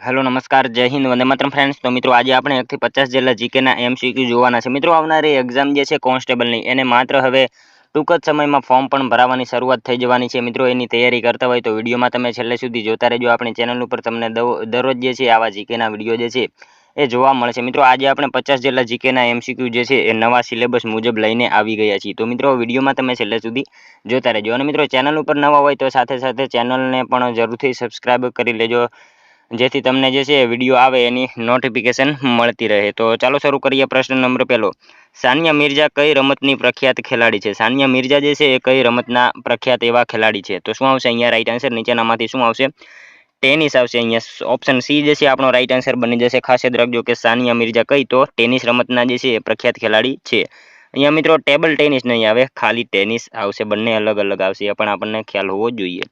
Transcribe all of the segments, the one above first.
Hello નમસ્કાર જય Hind Vande Mataram friends. તો મિત્રો આજે આપણે 1 થી 50 જેટલા જીકેના એમસીક્યુ જોવાના છે। મિત્રો આવનારી એક્ઝામ જે છે કોન્સ્ટેબલની એને માત્ર હવે ટૂંક જ સમયમાં ફોર્મ પણ ભરાવાની શરૂઆત થઈ જવાની છે। મિત્રો એની તૈયારી કરતા હોય તો વિડીયોમાં તમે છેલ્લે સુધી જોતા રહેજો। આપણી ચેનલ ઉપર તમને દરરોજ જે છે આવા જીકેના વિડીયો જે છે એ જોવા મળશે। મિત્રો આજે આપણે 50 જેટલા જીકેના એમસીક્યુ જે છે એ નવા સિલેબસ મુજબ લઈને આવી ગયા છીએ। તો મિત્રો વિડીયોમાં તમે છેલ્લે સુધી જોતા રહેજો અને મિત્રો ચેનલ ઉપર નવા હોય તો સાથે સાથે ચેનલને પણ જરૂરથી સબસ્ક્રાઇબ કરી લેજો, જેથી તમને જે છે વિડીયો આવે એની નોટિફિકેશન મળતી રહે। તો ચાલો શરૂ કરીએ। પ્રશ્ન નંબર 1, સાનિયા મિર્ઝા કઈ રમતની પ્રખ્યાત ખેલાડી છે? સાનિયા મિર્ઝા જે છે એ કઈ રમતના પ્રખ્યાત એવા ખેલાડી છે? તો શું આવશે અહીંયા રાઈટ આન્સર? નીચેનામાંથી શું આવશે? ટેનિસ આવશે। અહીંયા ઓપ્શન સી જે છે આપણો રાઈટ આન્સર બની જશે। ખાસ યાદ રાખજો કે સાનિયા મિર્ઝા કઈ, તો ટેનિસ રમતના જે છે એ પ્રખ્યાત ખેલાડી છે। અહીંયા મિત્રો ટેબલ ટેનિસ નહીં આવે, ખાલી ટેનિસ આવશે। બંને અલગ અલગ આવશે, એ પણ આપણને ખ્યાલ હોવો જોઈએ।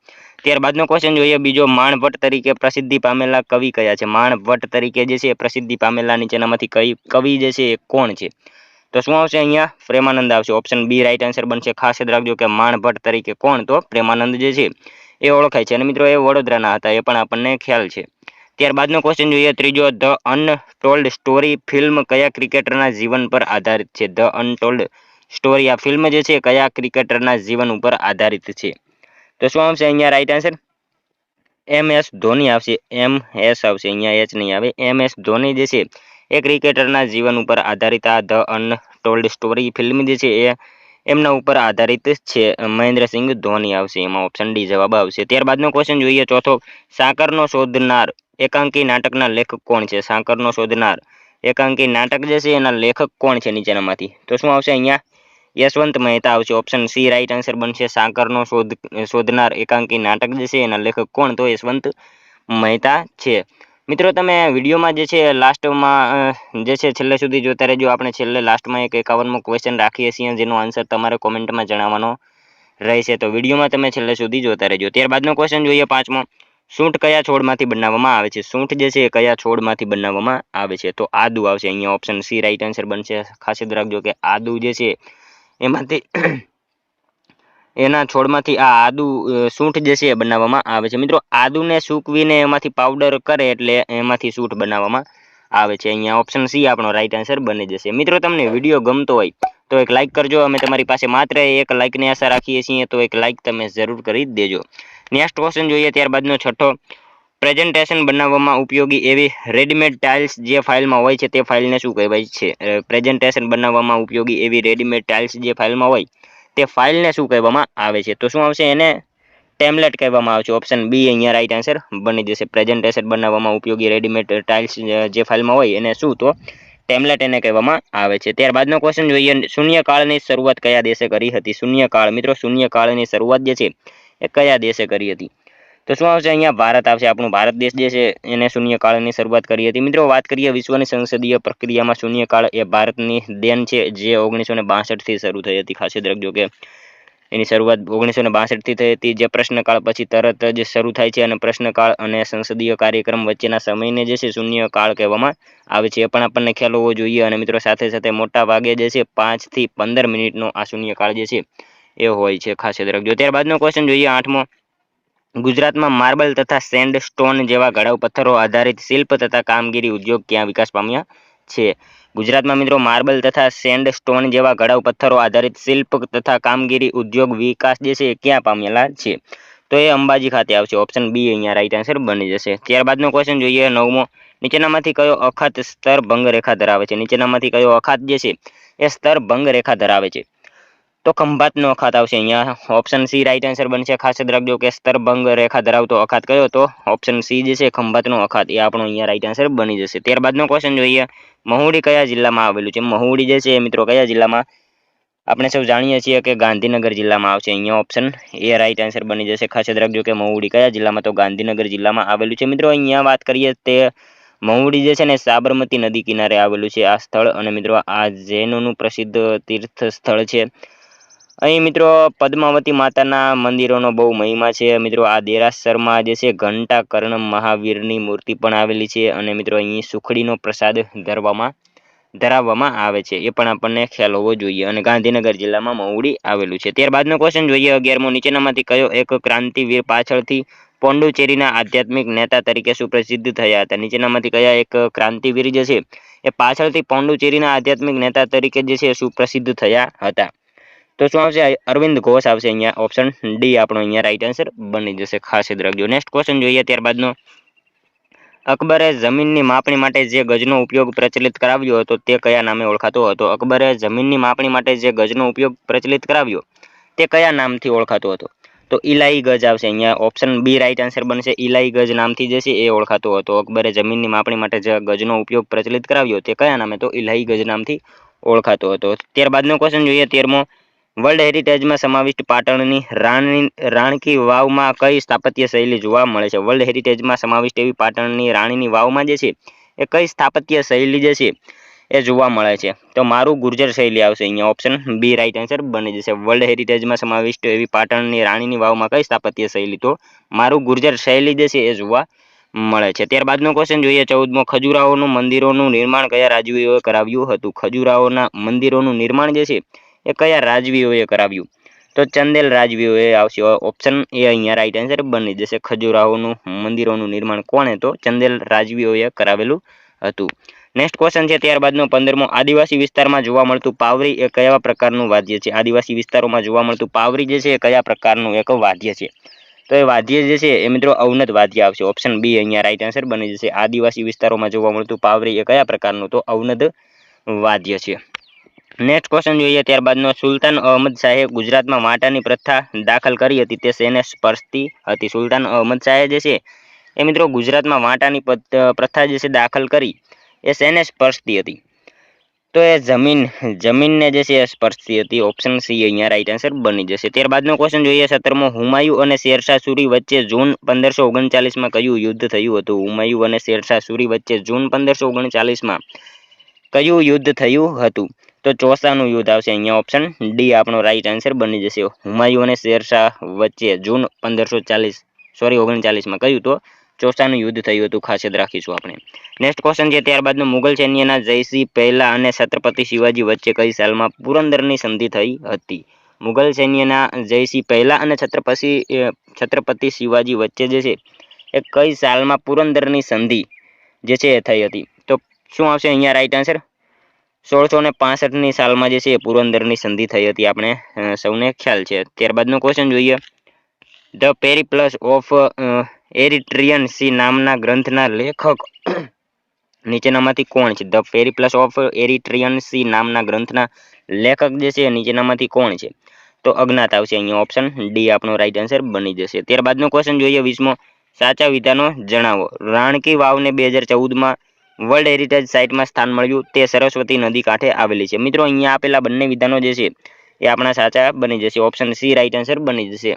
ત્યારબાદનો ક્વેશ્ચન જોઈએ બીજો, માણભટ્ટ તરીકે પ્રસિદ્ધિ પામેલા કવિ કયા છે? માણભટ્ટ તરીકે જે છે પ્રસિદ્ધિ પામેલા નીચેનામાંથી કવિ જે છે એ કોણ છે? તો શું આવશે અહીંયા? પ્રેમાનંદ આવશે। ઓપ્શન બી રાઈટ આન્સર બનશે। ખાસ યાદ રાખજો કે માણભટ્ટ તરીકે કોણ, તો પ્રેમાનંદ જે છે એ ઓળખાય છે અને મિત્રો એ વડોદરાના હતા, એ પણ આપણને ખ્યાલ છે। ત્યારબાદનો ક્વેશ્ચન જોઈએ ત્રીજો, ધ અનટોલ્ડ સ્ટોરી ફિલ્મ કયા ક્રિકેટરના જીવન પર આધારિત છે? ધ અનટોલ્ડ સ્ટોરી આ ફિલ્મ જે છે કયા ક્રિકેટરના જીવન ઉપર આધારિત છે? તો શું આવશે અહીંયા રાઈટ આન્સર? MS ધોની આવશે। MS આવશે, અહીંયા એચ નહીં આવે। MS ધોની જે છે એ ક્રિકેટરના જીવન ઉપર આધારિત આ ધ અનટોલ્ડ સ્ટોરી ફિલ્મ જે છે એ એમના ઉપર આધારિત છે। મહેન્દ્રસિંહ ધોની આવશે, એમાં ઓપ્શન ડી જવાબ આવશે। ત્યારબાદનો ક્વેશ્ચન જોઈએ ચોથો, સાકરનો શોધનાર એકાંકી નાટકના લેખક કોણ છે? સાકરનો શોધનાર એકાંકી નાટક જે છે એના લેખક કોણ છે નીચેનામાંથી? તો શું આવશે અહીંયા? યશવંત મહેતા આવશે। ઓપ્શન સી રાઈટ આન્સર બનશે। સાકરનો શોધનાર એકાંકી નાટક જે છે એના લેખક કોણ, તો યશવંત મહેતા છે। મિત્રો તમે વિડીયોમાં જે છે લાસ્ટમાં જે છે છેલ્લે સુધી જોતા રહેજો। આપણે છેલ્લે લાસ્ટમાં એક 51મો ક્વેશ્ચન રાખીએ છીએ જેનો આન્સર તમારે કોમેન્ટમાં જણાવવાનો રહેશે, તો વિડીયોમાં તમે છેલ્લે સુધી જોતા રહેજો। ત્યારબાદનો ક્વેશ્ચન જોઈએ પાંચમો, સૂંઠ કયા છોડમાંથી બનાવવામાં આવે છે? સૂંઠ જે છે એ કયા છોડમાંથી બનાવવામાં આવે છે? તો આદુ આવશે। અહીંયા ઓપ્શન સી રાઈટ આન્સર બનશે। ખાસ યાદ રાખજો કે આદુ જે છે એમાંથી એના છોડમાંથી આ આદુ સૂંઠ જે છે એ બનાવવામાં આવે છે। મિત્રો આદુને સૂકવીને એમાંથી પાવડર કરે એટલે એમાંથી સૂંઠ બનાવવામાં આવે છે। અહીંયા ઓપ્શન સી આપણો રાઈટ આન્સર બની જશે। મિત્રો તમને વિડીયો ગમતો હોય તો એક લાઇક કરજો। અમે તમારી પાસે માત્ર એક લાઇકની આશા રાખીએ છીએ, તો એક લાઇક તમે જરૂર કરી દેજો। નેક્સ્ટ ક્વેશ્ચન જોઈએ ત્યારબાદનો છઠ્ઠો, પ્રેઝન્ટેશન બનાવવામાં ઉપયોગી એવી રેડીમેડ ટાઇલ્સ જે ફાઇલમાં હોય છે તે ફાઇલને શું કહેવાય છે? પ્રેઝન્ટેશન બનાવવામાં ઉપયોગી એવી રેડીમેડ ટાઇલ્સ જે ફાઇલમાં હોય તે ફાઇલને શું કહેવામાં આવે છે? તો શું આવશે? એને ટેમ્પલેટ કહેવામાં આવે છે। ઓપ્શન બી અહીંયા રાઈટ આન્સર બની જશે। પ્રેઝન્ટેશન બનાવવામાં ઉપયોગી રેડીમેડ ટાઇલ્સ જે ફાઇલમાં હોય એને શું, તો ટેમ્પલેટ એને કહેવામાં આવે છે। ત્યારબાદનો ક્વેશ્ચન જોઈએ, શૂન્યકાળની શરૂઆત કયા દેશે કરી હતી? શૂન્યકાળ, મિત્રો શૂન્યકાળની શરૂઆત જે છે એ કયા દેશે કરી હતી? તો શું આવશે અહીંયા? ભારત આવશે। આપણું ભારત દેશ જે છે એને શૂન્યકાળની શરૂઆત કરી હતી। મિત્રો વાત કરીએ વિશ્વની સંસદીય પ્રક્રિયામાં શૂન્યકાળ એ ભારતની દેન છે, જે 1962થી શરૂ થઈ હતી। ખાસ યાદ રાખજો કે એની શરૂઆત 1962થી થઈ હતી, જે પ્રશ્નકાળ પછી તરત જ શરૂ થાય છે અને પ્રશ્નકાળ અને સંસદીય કાર્યક્રમ વચ્ચેના સમયને જે છે શૂન્યકાળ કહેવામાં આવે છે, એ પણ આપણને ખ્યાલ હોવો જોઈએ। અને મિત્રો સાથે સાથે મોટા ભાગે જે છે 5 થી 15 મિનિટનો આ શૂન્યકાળ જે છે એ હોય છે, ખાસ યાદ રાખજો। ત્યારબાદનો ક્વેશ્ચન જોઈએ આઠમો, ગુજરાતમાં માર્બલ તથા સેન્ડસ્ટોન જેવા ઘડાઉ પથ્થરો આધારિત શિલ્પ તથા કામગીરી ઉદ્યોગ ક્યાં વિકાસ પામ્યા છે? ગુજરાતમાં મિત્રો માર્બલ તથા સેન્ડસ્ટોન જેવા ઘડાઉ પથ્થરો આધારિત શિલ્પ તથા કામગીરી ઉદ્યોગ વિકાસ જે છે એ ક્યાં પામેલા છે? તો એ અંબાજી ખાતે આવશે। ઓપ્શન બી અહીંયા રાઈટ આન્સર બની જશે। ત્યારબાદનો ક્વેશ્ચન જોઈએ નવમો, નીચેનામાંથી કયો અખાત સ્તર ભંગ રેખા ધરાવે છે? નીચેનામાંથી કયો અખાત જે છે એ સ્તર ભંગ રેખા ધરાવે છે? તો ખંભાતનો અખાત આવશે। અહીંયા ઓપ્શન સી રાઈટ આન્સર બનશે। ખાસ યાદ રાખજો કે સ્તરભંગ રેખા ધરાવતો અખાત કયો, તો ઓપ્શન સી જે છે ખંભાતનો અખાત, એ આપણો અહીંયા રાઈટ આન્સર બની જશે। ત્યારબાદનો ક્વેશ્ચન જોઈએ, મહુડી કયા જિલ્લામાં આવેલું છે? મહુડી જે છે મિત્રો કયા જિલ્લામાં? આપણે સૌ જાણીએ છીએ કે ગાંધીનગર જિલ્લામાં આવશે। અહીંયા ઓપ્શન એ રાઈટ આન્સર બની જશે। ખાસ યાદ રાખજો કે મહુડી કયા જિલ્લામાં? તો ગાંધીનગર જિલ્લામાં આવેલું છે। મિત્રો અહીંયા વાત કરીએ તે મહુડી જે છે ને સાબરમતી નદી કિનારે આવેલું છે આ સ્થળ, અને મિત્રો આ જૈનોનું પ્રસિદ્ધ તીર્થ સ્થળ છે। અહીં મિત્રો પદ્માવતી માતાના મંદિરોનો બહુ મહિમા છે। મિત્રો આ દેરાસરમાં જે છે ઘંટા કર્ણ મહાવીરની મૂર્તિ પણ આવેલી છે, અને મિત્રો અહીં સુખડીનો પ્રસાદ ધરાવવામાં આવે છે, એ પણ આપણને ખ્યાલ હોવો જોઈએ। અને ગાંધીનગર જિલ્લામાં મહુડી આવેલું છે। ત્યારબાદનો ક્વેશ્ચન જોઈએ 11મો, નીચેનામાંથી કયો એક ક્રાંતિવીર પાછળથી પોંડુચેરીના આધ્યાત્મિક નેતા તરીકે સુપ્રસિદ્ધ થયા હતા? નીચેનામાંથી કયા એક ક્રાંતિવીર જે છે એ પાછળથી પોંડુચેરીના આધ્યાત્મિક નેતા તરીકે જે છે સુપ્રસિદ્ધ થયા હતા? તો શું આવશે? અરવિંદ ઘોષ આવશે અહીંયા. ઓપ્શન ડી આપણો અહીંયા રાઈટ આન્સર બની જશે. ખાસ યાદ રાખજો. નેક્સ્ટ ક્વેશ્ચન જોઈએ ત્યારબાદનો. અકબરે જમીનની માપણી માટે જે ગજનો ઉપયોગ પ્રચલિત કરાવ્યો હતો તે કયા નામે ઓળખાતો હતો? અકબરે જમીનની માપણી માટે જે ગજનો ઉપયોગ પ્રચલિત કરાવ્યો તે કયા નામથી ઓળખાતો હતો? તો ઇલાઈ ગજ આવશે અહીંયા. ઓપ્શન બી રાઈટ આન્સર બનશે. ઇલાઈ ગજ નામથી જે છે એ ઓળખાતો હતો. અકબરે જમીનની માપણી માટે જે ગજનો ઉપયોગ પ્રચલિત કરાવ્યો તે કયા નામે? તો ઇલાઈ ગજ નામથી ઓળખાતો હતો. ત્યારબાદનો ક્વેશ્ચન જોઈએ 13મો. વર્લ્ડ હેરિટેજમાં સમાવિષ્ટ પાટણની રાણકી વાવમાં કઈ સ્થાપત્ય શૈલી જોવા મળે છે? વર્લ્ડ હેરિટેજમાં સમાવિષ્ટ એવી પાટણની રાણીની વાવમાં જે છે એ કઈ સ્થાપત્ય શૈલી જે છે એ જોવા મળે છે? તો મારું ગુર્જર શૈલી આવશે અહીંયા. ઓપ્શન બી રાઈટ આન્સર બની જશે. વર્લ્ડ હેરિટેજમાં સમાવિષ્ટ એવી પાટણની રાણીની વાવમાં કઈ સ્થાપત્ય શૈલી? તો મારું ગુર્જર શૈલી જે છે એ જોવા મળે છે. ત્યારબાદનો ક્વેશ્ચન જોઈએ 14મો. ખજુરાહોનું મંદિરોનું નિર્માણ કયા રાજવીઓએ કરાવ્યું હતું? ખજુરાહોના મંદિરોનું નિર્માણ જે છે એ કયા રાજવીઓએ કરાવ્યું? તો ચંદેલ રાજવીઓએ આવશે. ઓપ્શન એ અહીંયા રાઈટ આન્સર બની જશે. ખજુરાહોનું મંદિરોનું નિર્માણ કોણે? તો ચંદેલ રાજવીઓએ કરાવેલું હતું. નેક્સ્ટ ક્વેશ્ચન છે ત્યારબાદનો 15મો. આદિવાસી વિસ્તારમાં જોવા મળતું પાવરી એ કયા પ્રકારનું વાદ્ય છે? આદિવાસી વિસ્તારોમાં જોવા મળતું પાવરી જે છે એ કયા પ્રકારનું એક વાદ્ય છે? તો એ વાદ્ય જે છે એ મિત્રો અવનત વાદ્ય આવશે. ઓપ્શન બી અહીંયા રાઈટ આન્સર બની જશે. આદિવાસી વિસ્તારોમાં જોવા મળતું પાવરી એ કયા પ્રકારનું? તો અવનત વાદ્ય છે. નેક્સ્ટ ક્વેશ્ચન જોઈએ ત્યારબાદનો. સુલતાન અહમદ શાહે ગુજરાતમાં વાંટાની પ્રથા દાખલ કરી હતી તે શેને સ્પર્શતી હતી? સુલતાન અહમદ શાહે જે છે એ મિત્રો ગુજરાતમાં વાંટાની પ્રથા જે છે દાખલ કરી એ શેને સ્પર્શતી હતી? તો એ જમીનને જે છે એ સ્પર્શતી હતી. ઓપ્શન સી અહીંયા રાઈટ આન્સર બની જશે. ત્યારબાદનો ક્વેશ્ચન જોઈએ 17મો. હુમાયુ અને શેરશાહ સૂરી વચ્ચે જૂન 1539માં કયું યુદ્ધ થયું હતું? હુમાયુ અને શેરશાહ સૂરી વચ્ચે જૂન 1539માં કયું યુદ્ધ થયું હતું? તો ચોસાનું યુદ્ધ આવશે અહીંયા. ઓપ્શન ડી આપણો રાઈટ આન્સર બની જશે. હુમાયુ અને શેરશાહ વચ્ચે જૂન 1539માં કયું? તો ચોસાનું યુદ્ધ થયું હતું. ખાસ યાદ રાખીશું આપણે. નેક્સ્ટ ક્વેશ્ચન છે ત્યારબાદનો. મુગલ સૈન્યના જયસિંહ પહેલા અને છત્રપતિ શિવાજી વચ્ચે કઈ સાલમાં પુરંદરની સંધિ થઈ હતી? મુગલ સૈન્યના જયસિંહ પહેલા અને છત્રપતિ શિવાજી વચ્ચે જે છે એ કઈ સાલમાં પુરંદરની સંધિ જે છે એ થઈ હતી? તો શું આવશે અહીંયા રાઈટ આન્સર? 1665ની સાલમાં જે છે એ પુરંદરની સંધિ થઈ હતી. આપણે સૌને ખ્યાલ છે. ત્યારબાદનો ક્વેશ્ચન જોઈએ. ધ પેરિપ્લસ ઓફ એરિટ્રિયન સી નામના ગ્રંથના લેખક નીચેનામાંથી કોણ છે? ધ પેરિપ્લસ ઓફ એરિટ્રિયન સી નામના ગ્રંથના લેખક જે છે નીચેનામાંથી કોણ છે? તો અજ્ઞાત આવશે અહીંયા. ઓપ્શન ડી આપણો રાઈટ આન્સર બની જશે. ત્યારબાદનો ક્વેશ્ચન જોઈએ 20મો. સાચા વિધાનો જણાવો. રાણકી વાવને 2014માં વર્લ્ડ હેરિટેજ સાઇટમાં સ્થાન મળ્યું તે સરસ્વતી નદી કાંઠે આવેલી છે. મિત્રો અહીંયા આપેલા બંને વિધાનો જે છે એ આપણા સાચા બની જશે. ઓપ્શન સી રાઈટ આન્સર બની જશે.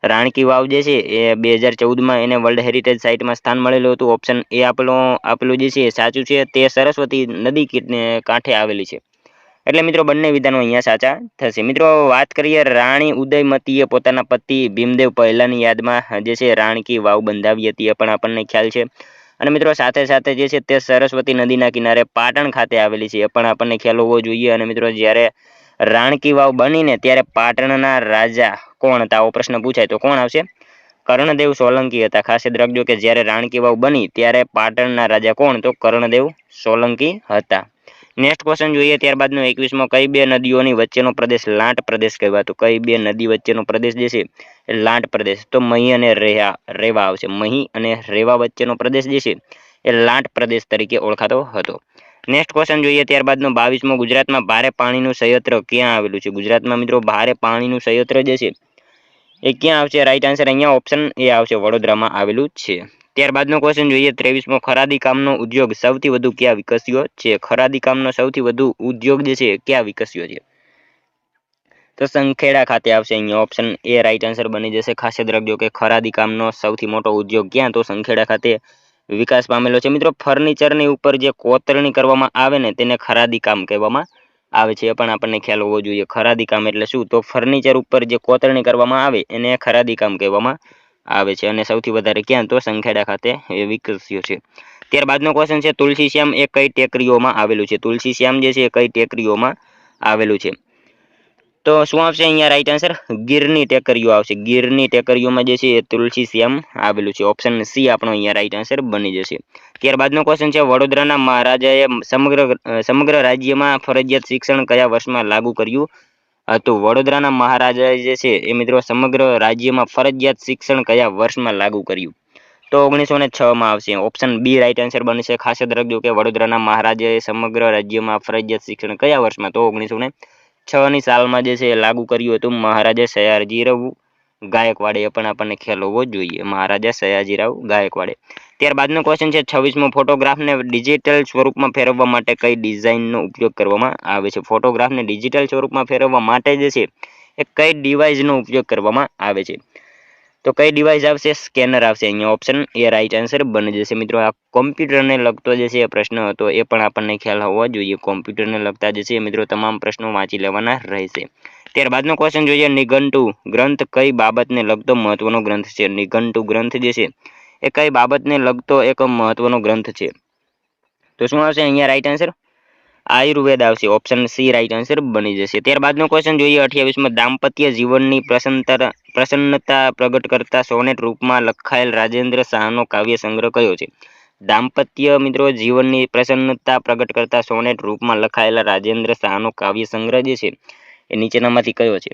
રાણકી વાવ જે છે એ 2014માં એને વર્લ્ડ હેરિટેજ સાઇટમાં સ્થાન મળેલું હતું. ઓપ્શન એ આપેલું જે છે એ સાચું છે. તે સરસ્વતી નદી કાંઠે આવેલી છે. એટલે મિત્રો બંને વિધાનો અહીંયા સાચા થશે. મિત્રો વાત કરીએ રાણી ઉદયમતીએ પોતાના પતિ ભીમદેવ પહેલાની યાદમાં જે છે રાણકી વાવ બંધાવી હતી એ પણ આપણને ખ્યાલ છે. અને મિત્રો સાથે સાથે જે છે તે સરસ્વતી નદીના કિનારે પાટણ ખાતે આવેલી છે એ પણ આપણને ખ્યાલ હોવો જોઈએ. અને મિત્રો જ્યારે રાણકી વાવ બનીને ત્યારે પાટણના રાજા કોણ હતા? આવો પ્રશ્ન પૂછાય તો કોણ આવશે? કર્ણદેવ સોલંકી હતા. ખાસ યાદ રાખજો કે જ્યારે રાણકી વાવ બની ત્યારે પાટણના રાજા કોણ? તો કર્ણદેવ સોલંકી હતા. નેક્સ્ટ ક્વેશ્ચન જોઈએ ત્યારબાદનો 21મો. કઈ બે નદીઓની વચ્ચેનો પ્રદેશ લાંટ પ્રદેશ કહેવાતો? કઈ બે નદી વચ્ચેનો પ્રદેશ જે છે એ લાંટ પ્રદેશ? તો મહી અને રેવા આવશે. મહી અને રેવા વચ્ચેનો પ્રદેશ જે છે એ લાંટ પ્રદેશ તરીકે ઓળખાતો હતો. નેક્સ્ટ ક્વેશ્ચન જોઈએ ત્યારબાદનો 22મો. ગુજરાતમાં ભારે પાણીનું સંયંત્ર ક્યાં આવેલું છે? ગુજરાતમાં મિત્રો ભારે પાણીનું સંયંત્ર જે છે એ ક્યાં આવશે? રાઈટ આન્સર અહીંયા ઓપ્શન એ આવશે. વડોદરામાં આવેલું છે. ત્યારબાદનો ક્વેશ્ચન જોઈએ 23મો. ખરાદી કામનો ઉદ્યોગ સૌથી વધુ ક્યાં વિકસ્યો છે? ખરાદી કામનો સૌથી વધુ ઉદ્યોગ જે છે ક્યાં વિકસ્યો છે? તો સંખેડા ખાતે આવશે અહીંયા. ઓપ્શન એ રાઈટ આન્સર બની જશે. ખાસ યાદ રાખજો કે ખરાદી કામનો સૌથી મોટો ઉદ્યોગ ક્યાં? તો સંખેડા ખાતે વિકાસ પામેલો છે. મિત્રો ફર્નિચરની ઉપર જે કોતરણી કરવામાં આવે ને તેને ખરાદી કામ કહેવામાં આવે છે. એ પણ આપણને ખ્યાલ હોવો જોઈએ. ખરાદી કામ એટલે શું? તો ફર્નિચર ઉપર જે કોતરણી કરવામાં આવે એને ખરાદી કામ કહેવામાં આવે છે. અને સૌથી વધારે ક્યાં? તો સંખેડા ખાતે એ વિકસ્યો છે. ત્યારબાદનો ક્વેશ્ચન છે તુલસીશ્યામ એ કઈ ટેકરીઓમાં આવેલું છે? તુલસીશ્યામ જે છે એ કઈ ટેકરીઓમાં આવેલું છે? તો શું આવશે અહીંયા રાઈટ આન્સર? ગીરની ટેકરીઓ આવશે. ગીરની ટેકરીઓમાં જે છે એ તુલસી શ્યામ આવેલું છે. ઓપ્શન સી આપણો અહીંયા રાઈટ આન્સર બની જશે. ત્યારબાદનો ક્વેશ્ચન છે, વડોદરાના મહારાજાએ સમગ્ર રાજ્યમાં ફરજિયાત શિક્ષણ કયા વર્ષમાં લાગુ કર્યું હતું? વડોદરાના મહારાજાએ જે છે એ મિત્રો સમગ્ર રાજ્યમાં ફરજિયાત શિક્ષણ કયા વર્ષમાં લાગુ કર્યું? તો 1906 માં આવશે. ઓપ્શન બી રાઈટ આન્સર બનશે. ખાસ યાદ રાખજો કે વડોદરાના મહારાજાએ સમગ્ર રાજ્યમાં ફરજિયાત શિક્ષણ કયા વર્ષમાં? તો 1906 ની સાલમાં જે છે એ લાગુ કર્યું હતું મહારાજા સયાજીરાવ ગાયકવાડે. એ પણ આપણને ખ્યાલ હોવો જોઈએ, મહારાજા સયાજીરાવ ગાયકવાડે. ત્યારબાદનો ક્વેશ્ચન છે 26મો, ફોટોગ્રાફને ડિજિટલ સ્વરૂપમાં ફેરવવા માટે કઈ ડિઝાઇનનો ઉપયોગ કરવામાં આવે છે? ફોટોગ્રાફને ડિજિટલ સ્વરૂપમાં ફેરવવા માટે જે છે એ કઈ ડિવાઇસનો ઉપયોગ કરવામાં આવે છે? તો કઈ ડિવાઇસ આવશે? સ્કેનર આવશે અહીંયા. ઓપ્શન એ રાઈટ આન્સર બની જશે. મિત્રો આ કોમ્પ્યુટરને લગતો જે છે એ પ્રશ્ન હતો, એ પણ આપણને ખ્યાલ હોવો જોઈએ. કોમ્પ્યુટરને લગતા જે છે મિત્રો તમામ પ્રશ્નો વાંચી લેવાના રહેશે. ત્યારબાદનો ક્વેશ્ચન જોઈએ, નિઘંટુ ગ્રંથ કઈ બાબતને લગતો મહત્વનો ગ્રંથ છે? નિઘંટુ ગ્રંથ જે છે એ કઈ બાબતને લગતો એક મહત્વનો ગ્રંથ છે? તો શું આવશે અહીંયા રાઈટ આન્સર? આયુર્વેદ આવશે. ઓપ્શન સી રાઈટ આન્સર બની જશે. ત્યારબાદનો ક્વેશ્ચન જોઈએ 28માં, દાંપત્ય જીવનની પ્રસન્નતા પ્રગટ કરતા સોનેટ રૂપમાં લખાયેલ રાજેન્દ્ર શાહનો કાવ્ય સંગ્રહ કયો છે? દાંપત્ય મિત્રો જીવનની પ્રસન્નતા પ્રગટ કરતા સોનેટ રૂપમાં લખાયેલા રાજેન્દ્ર શાહનો કાવ્ય સંગ્રહ જે છે એ નીચેનામાંથી કયો છે?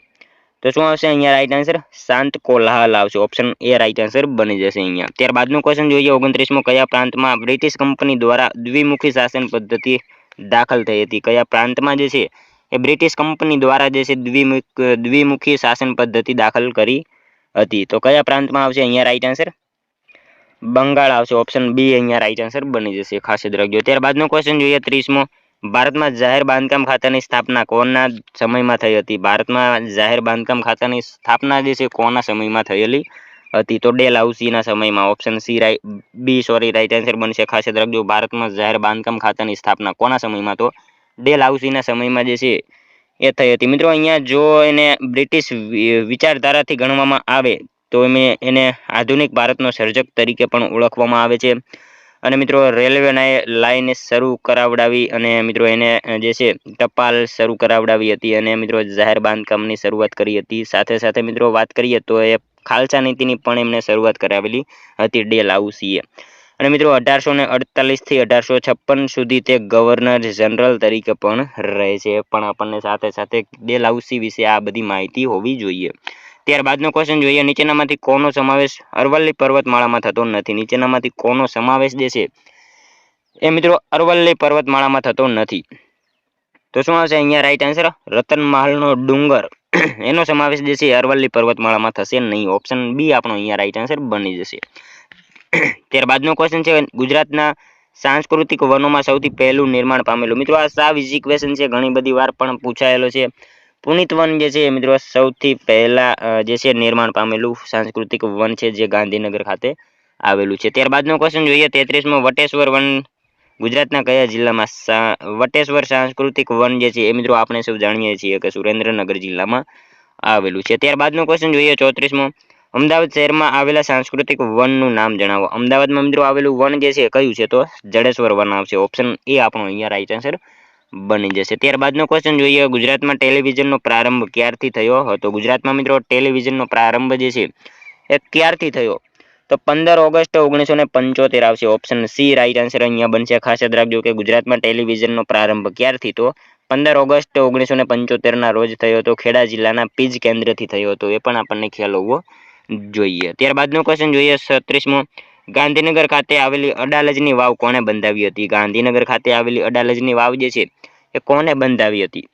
તો શું આવશે અહીંયા રાઈટ આન્સર? શાંત કોલાહલ આવશે. ઓપ્શન એ રાઈટ આન્સર બની જશે અહીંયા. ત્યારબાદનો ક્વેશ્ચન જોઈએ 29મો, કયા પ્રાંતમાં બ્રિટિશ કંપની દ્વારા દ્વિમુખી શાસન પદ્ધતિ દાખલ થઈ હતી? કયા પ્રાંતમાં જે છે એ બ્રિટિશ કંપની દ્વારા જે છે દ્વિમુખી શાસન પદ્ધતિ દાખલ કરી હતી? તો કયા પ્રાંતમાં આવશે અહીંયા રાઈટ આન્સર? બંગાળ આવશે. ઓપ્શન બી અહીંયા રાઈટ આન્સર બની જશે. ખાસ યાદ રાખજો. ત્યારબાદનો ક્વેશ્ચન જોઈએ 30મો, ભારતમાં જાહેર બાંધકામ ખાતાની સ્થાપના કોના સમયમાં થઈ હતી? ભારતમાં જાહેર બાંધકામ ખાતાની સ્થાપના જે છે કોના સમયમાં થયેલી હતી? તો ડેલ હાઉસીના સમયમાં. ઓપ્શન સી રાઈટ આન્સર બનશે. ખાસ યાદ રાખજો, ભારતમાં જાહેર બાંધકામ ખાતાની સ્થાપના કોના સમયમાં? તો ડેલ હાઉસીના સમયમાં જે છે એ થઈ હતી. મિત્રો અહીંયા જો એને બ્રિટિશ વિચારધારાથી ગણવામાં આવે તો એને આધુનિક ભારતનો સર્જક તરીકે પણ ઓળખવામાં આવે છે. અને મિત્રો રેલવે લાઈન શરૂ કરાવડાવી અને મિત્રો એને જે છે ટપાલ શરૂ કરાવડાવી હતી અને મિત્રો જાહેર બાંધકામની શરૂઆત કરી હતી. સાથે સાથે મિત્રો વાત કરીએ તો એ ખાલસા નીતિની પણ એમને શરૂઆત કરાવેલી હતી ડેલ હાઉસીએ. અને મિત્રો 1848 થી 1856 સુધી તે ગવર્નર જનરલ તરીકે પણ રહે છે. પણ આપણને સાથે સાથે ડેલ હાઉસી વિશે આ બધી માહિતી હોવી જોઈએ. ત્યારબાદનો ક્વેશ્ચન જોઈએ, નીચેનામાંથી કોનો સમાવેશ અરવલ્લી પર્વતમાળામાં થતો નથી? નીચેનામાંથી કોનો સમાવેશ જે છે એ મિત્રો અરવલ્લી પર્વતમાળામાં થતો નથી? તો શું આવશે અહીંયા રાઈટ આન્સર? રતનમહાલનો ડુંગર એનો સમાવેશ જે છે અરવલ્લી પર્વતમાળામાં થશે નહીં. ઓપ્શન બી આપણો અહીંયા રાઈટ આન્સર બની જશે. ત્યારબાદનો ક્વેશ્ચન છે, ગુજરાતના સાંસ્કૃતિક વનોમાં સૌથી પહેલું નિર્માણ પામેલું? મિત્રો આ સાવ ઇઝી ક્વેશ્ચન છે, ઘણી બધી વાર પણ પૂછાયેલો છે. પુનિત વન જે છે મિત્રો સૌથી પહેલા જે છે નિર્માણ પામેલું સાંસ્કૃતિક વન છે, જે ગાંધીનગર ખાતે આવેલું છે. ત્યારબાદનો ક્વેશ્ચન જોઈએ 33મો, વટેશ્વર વન ગુજરાતના કયા જિલ્લામાં? વટેશ્વર સાંસ્કૃતિક વન જે છે એ મિત્રો આપણે સૌ જાણીએ છીએ કે સુરેન્દ્રનગર જિલ્લામાં આવેલું છે. ત્યારબાદનો ક્વેશ્ચન જોઈએ 34મો, અમદાવાદ શહેરમાં આવેલા સાંસ્કૃતિક વનનું નામ જણાવો. અમદાવાદમાં મિત્રો આવેલું વન જે છે કયું છે? તો જડેશ્વર વન આવશે. ઓપ્શન એ આપણો અહીંયા રાઈટ આન્સર બની જશે. ત્યારબાદનો ક્વેશ્ચન જોઈએ, ગુજરાતમાં ટેલિવિઝનનો પ્રારંભ ક્યારથી થયો હતો? ગુજરાતમાં મિત્રો ટેલિવિઝનનો પ્રારંભ જે છે એ ક્યારથી થયો? તો 15 ઓગસ્ટ 1975 આવશે. ઓપ્શન સી રાઈટ આન્સર અહીંયા બનશે. ખાસ યાદ રાખજો કે ગુજરાતમાં ટેલિવિઝનનો પ્રારંભ ક્યારથી? તો 15 ઓગસ્ટ 1975 રોજ થયો હતો. ખેડા જિલ્લાના પીજ કેન્દ્રથી થયો હતો. એ પણ આપણને ખ્યાલ હોવો જોઈએ. ત્યારબાદનો ક્વેશ્ચન જોઈએ 36મો, ગાંધીનગર ખાતે આવેલી અડાલજની વાવ કોણે બંધાવી હતી? ગાંધીનગર ખાતે આવેલી અડાલજની વાવ જે છે એ કોને બંધાવી હતી?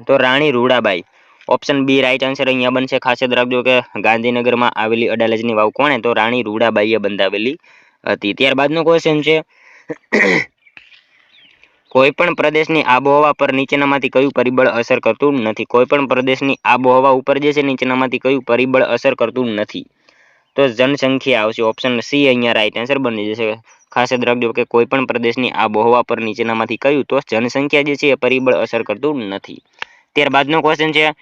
તો રાણી રૂડાબાઈ. ઓપ્શન બી રાઈટ આન્સર અહીંયા બનશે. ખાસ યાદ રાખજો કે ગાંધીનગરમાં આવેલી અડાલજની વાવ કોણે? તો રાણી રૂડાબાઈએ બંધાવેલી હતી. ત્યારબાદનો ક્વેશ્ચન છે, કોઈ પણ પ્રદેશની આબોહવા પર નીચેનામાંથી કયું પરિબળ અસર કરતું નથી? કોઈ પણ પ્રદેશની આબોહવા ઉપર જે છે નીચેનામાંથી કયું પરિબળ અસર કરતું નથી? તો જનસંખ્યા આવશે. ઓપ્શન સી અહીંયા રાઈટ આન્સર બની જશે. ખાસ યાદ રાખજો કે કોઈ પણ પ્રદેશની આબોહવા પર નીચેનામાંથી કયું? તો જનસંખ્યા જે છે એ પરિબળ અસર કરતું નથી. ત્યારબાદનો ક્વેશ્ચન છે,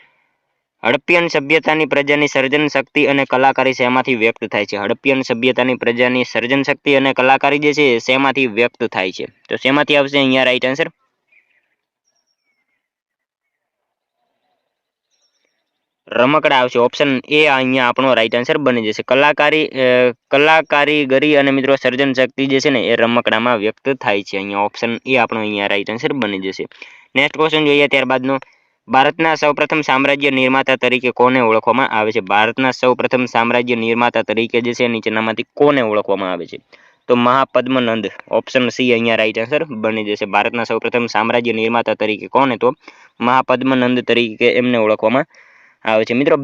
હડપ્પીયન સભ્યતાની પ્રજાની સર્જન શક્તિ અને કલાકારી શેમાંથી વ્યક્ત થાય છે? હડપ્પીયન સભ્યતાની પ્રજાની સર્જન શક્તિ અને કલાકારી જે છે શેમાંથી વ્યક્ત થાય છે? તો શેમાંથી આવશે અહીંયા રાઈટ આન્સર? રમકડા આવશે. ઓપ્શન એ અહીંયા આપણો રાઈટ આન્સર બની જશે. કલાકારીગરી અને મિત્રો સર્જન શક્તિ જે છે ને એ રમકડામાં વ્યક્ત થાય છે. અહીંયા ઓપ્શન એ આપણો અહીંયા રાઈટ આન્સર બની જશે. નેક્સ્ટ ક્વેશ્ચન જોઈએ ત્યારબાદનો. ભારતના સૌપ્રથમ સામ્રાજ્ય નિર્માતા તરીકે કોને ઓળખવામાં આવે છે? ભારતના સૌપ્રથમ સામ્રાજ્ય નિર્માતા તરીકે જે છે નીચેનામાંથી કોને ઓળખવામાં આવે છે? તો મહાપદ્મનંદ. ઓપ્શન સી અહીંયા રાઈટ આન્સર બની જશે. ભારતના સૌપ્રથમ સામ્રાજ્ય નિર્માતા તરીકે કોને? તો મહાપદ્મનંદ તરીકે એમને ઓળખવામાં આવે છે. મિત્રો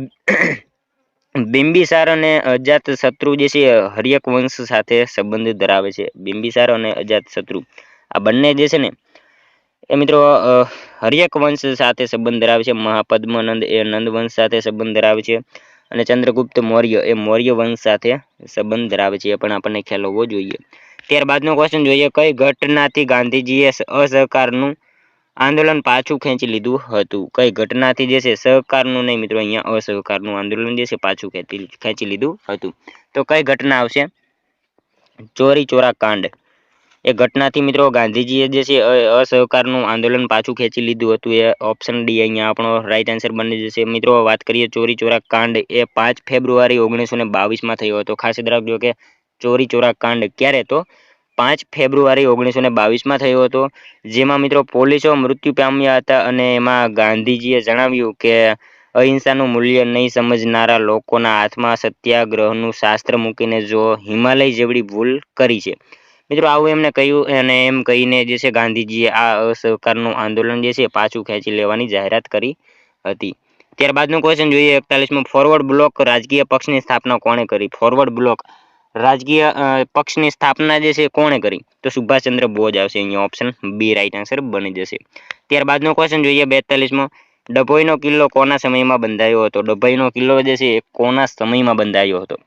બિંબિસાર અને અજાતશત્રુ જે છે હર્યક વંશ સાથે સંબંધ ધરાવે છે. બિંબિસાર અને અજાતશત્રુ આ બંને જે છે ને એ મિત્રો હર્યક વંશ સાથે સંબંધ ધરાવે છે. મહાપદ્મનંદ એ નંદ વંશ સાથે સંબંધ ધરાવે છે અને ચંદ્રગુપ્ત મૌર્ય એ મૌર્ય વંશ સાથે સંબંધ ધરાવે છે. એ પણ આપણને ખ્યાલ હોવો જોઈએ. ત્યારબાદનો ક્વેશ્ચન જોઈએ. કઈ ઘટનાથી ગાંધીજીએ અસહકારનું આંદોલન પાછું ખેંચી લીધું હતું? કઈ ઘટનાથી જે છે સહકારનું નહીં મિત્રો, અહીંયા અસહકારનું આંદોલન જે છે પાછું ખેંચી લીધું હતું? તો કઈ ઘટના આવશે? ચોરી ચોરા કાંડ એ ઘટનાથી મિત્રો ગાંધીજીએ જે છે અસહકારનું આંદોલન પાછું ખેંચી લીધું હતું. એ ઓપ્શન ડી અહીંયા આપણો રાઈટ આન્સર બની જશે. મિત્રો વાત કરીએ ચોરી ચોરા કાંડ એ 5 ફેબ્રુઆરી 1922 થયો હતો. ખાસ યાદ રાખજો કે ચોરી ચોરા કાંડ ક્યારે? તો 5 ફેબ્રુઆરી 1922 થયો હતો. જેમાં મિત્રો પોલીસો મૃત્યુ પામ્યા હતા અને એમાં ગાંધીજીએ જણાવ્યું કે અહિંસાનું મૂલ્ય નહીં સમજનારા લોકોના હાથમાં સત્યાગ્રહનું શાસ્ત્ર મૂકીને જો હિમાલય જેવડી ભૂલ કરી છે. મિત્રો આવું એમને કહ્યું અને એમ કહીને જે છે ગાંધીજીએ આ અસહકારનું આંદોલન જે છે પાછું ખેંચી લેવાની જાહેરાત કરી હતી. ત્યારબાદનું ક્વેશ્ચન જોઈએ 41મો. ફોરવર્ડ બ્લોક રાજકીય પક્ષની સ્થાપના કોણે કરી? ફોરવર્ડ બ્લોક રાજકીય પક્ષની સ્થાપના જે છે કોણે કરી? તો સુભાષચંદ્ર બોઝ આવશે. અહીંયા ઓપ્શન બી રાઈટ આન્સર બની જશે. ત્યારબાદનો ક્વેશ્ચન જોઈએ 42મો. ડભોઈનો કિલ્લો કોના સમયમાં બંધાયો હતો? ડભોઈનો કિલ્લો જે છે એ કોના સમયમાં બંધાયો હતો?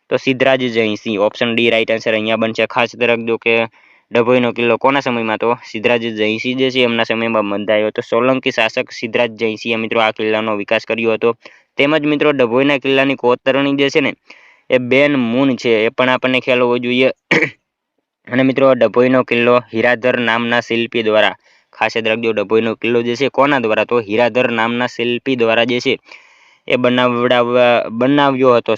તો Siddharaj Jaysinh. Option D right answer અહીંયા બનશે. ખાસ રાખજો કે ડભોઈનો કિલ્લો કોના સમયમાં? તો સિદ્ધરાજ જયસિંહ જે છે એમના સમયમાં બંધાયો હતો. સોલંકી શાસક સિદ્ધરાજ જયસિંહે મિત્રો આ કિલ્લાનો વિકાસ કર્યો હતો. તેમજ મિત્રો ડભોઈના કિલ્લાની કોતરણી જે છે ને એ બેન મૂન છે. એ પણ આપણને ખ્યાલ હોવો જોઈએ. અને મિત્રો ડભોઈનો કિલ્લો હીરાધર નામના શિલ્પી દ્વારા, ખાસ યાદ રાખજો ડભોઈનો કિલ્લો જે છે કોના દ્વારા? તો હીરાધર નામના શિલ્પી દ્વારા જે છે એ બનાવ્યો હતો.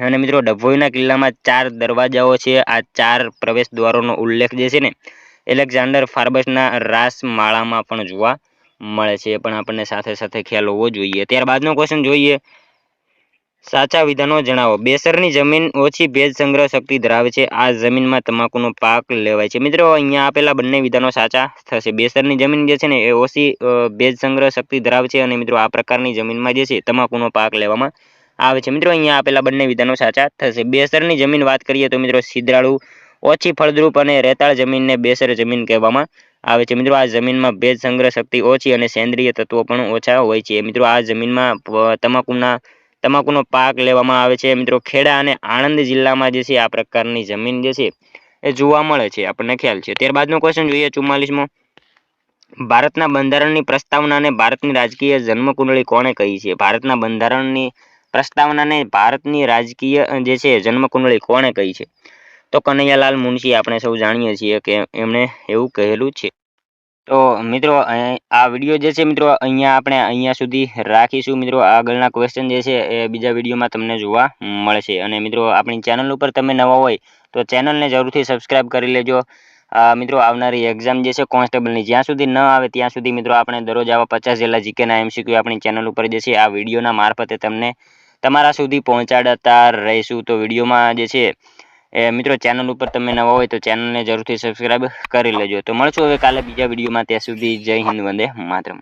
અને મિત્રો ડભોઈના કિલ્લામાં 4 દરવાજાઓ છે. આ 4 પ્રવેશ દ્વારોનો ઉલ્લેખ જે છે ને એલેક્ઝાન્ડર ફાર્બસના રાસમાળામાં પણ જોવા મળે છે. એ પણ આપણને સાથે સાથે ખ્યાલ હોવો જોઈએ. ત્યારબાદનો ક્વેશ્ચન જોઈએ. સાચા વિધાનો જણાવો. બેસરની જમીન ઓછી ભેજ સંગ્રહ શક્તિ ધરાવે છે. આ જમીનમાં તમાકુનો પાક લેવાય છે. મિત્રો અહીંયા આપેલા બંને વિધાનો સાચા થશે. બેસરની જમીન જે છે ને એ ઓછી ભેજ સંગ્રહ શક્તિ ધરાવે છે અને મિત્રો આ પ્રકારની જમીનમાં જે છે તમાકુનો પાક લેવામાં આવે છે. મિત્રો અહીંયા આપેલા બંને વિધાનો સાચા થશે. બેસરની જમીન વાત કરીએ તો મિત્રો સિદ્રાળુ, ઓછી ફળદ્રુપ અને રેતાળ જમીનને બેસર જમીન કહેવામાં આવે છે. મિત્રો આ જમીનમાં ભેજ સંગ્રહ શક્તિ ઓછી અને સેન્દ્રિય તત્વો પણ ઓછા હોય છે. મિત્રો આ જમીનમાં તમાકુનો પાક લેવામાં આવે છે. મિત્રો ખેડા અને આણંદ જિલ્લામાં જે છે આ પ્રકારની જમીન જે છે એ જોવા મળે છે, આપણને ખ્યાલ છે. ત્યારબાદનો ક્વેશ્ચન જોઈએ 44મો. ભારતના બંધારણની પ્રસ્તાવનાને ભારતની રાજકીય જન્મકુંડળી કોણે કહી છે? ભારતના બંધારણની પ્રસ્તાવનાને ભારતની રાજકીય જે છે જન્મકુંડળી કોણે કહી છે? તો કનૈયાલાલ મુનશી. આપણે સૌ જાણીએ છીએ કે એમણે એવું કહેલું છે. તો મિત્રો આ વિડીયો જે છે મિત્રો અહીંયા સુધી રાખીશું. મિત્રો આગળના ક્વેશ્ચન જે છે એ બીજા વિડીયોમાં તમને જોવા મળશે. અને મિત્રો આપણી ચેનલ ઉપર તમે નવા હોય તો ચેનલને જરૂરથી સબસ્ક્રાઈબ કરી લેજો. મિત્રો આવનારી એક્ઝામ જે છે કોન્સ્ટેબલની જ્યાં સુધી ન આવે ત્યાં સુધી મિત્રો આપણે દરરોજ આવા 50 જેટલા જીકેના એમસીક્યુ આપણી ચેનલ ઉપર જે છે આ વિડીયોના મારફતે તમને તમારા સુધી પહોંચાડતા રહીશું. તો વિડીયોમાં જે છે મિત્રો ચેનલ ઉપર તમે નવા હોય તો ચેનલને જરૂરથી સબસ્ક્રાઈબ કરી લેજો. તો મળશું હવે કાલે બીજા વિડીયોમાં. ત્યાં સુધી જય હિન્દ, વંદે માતરમ.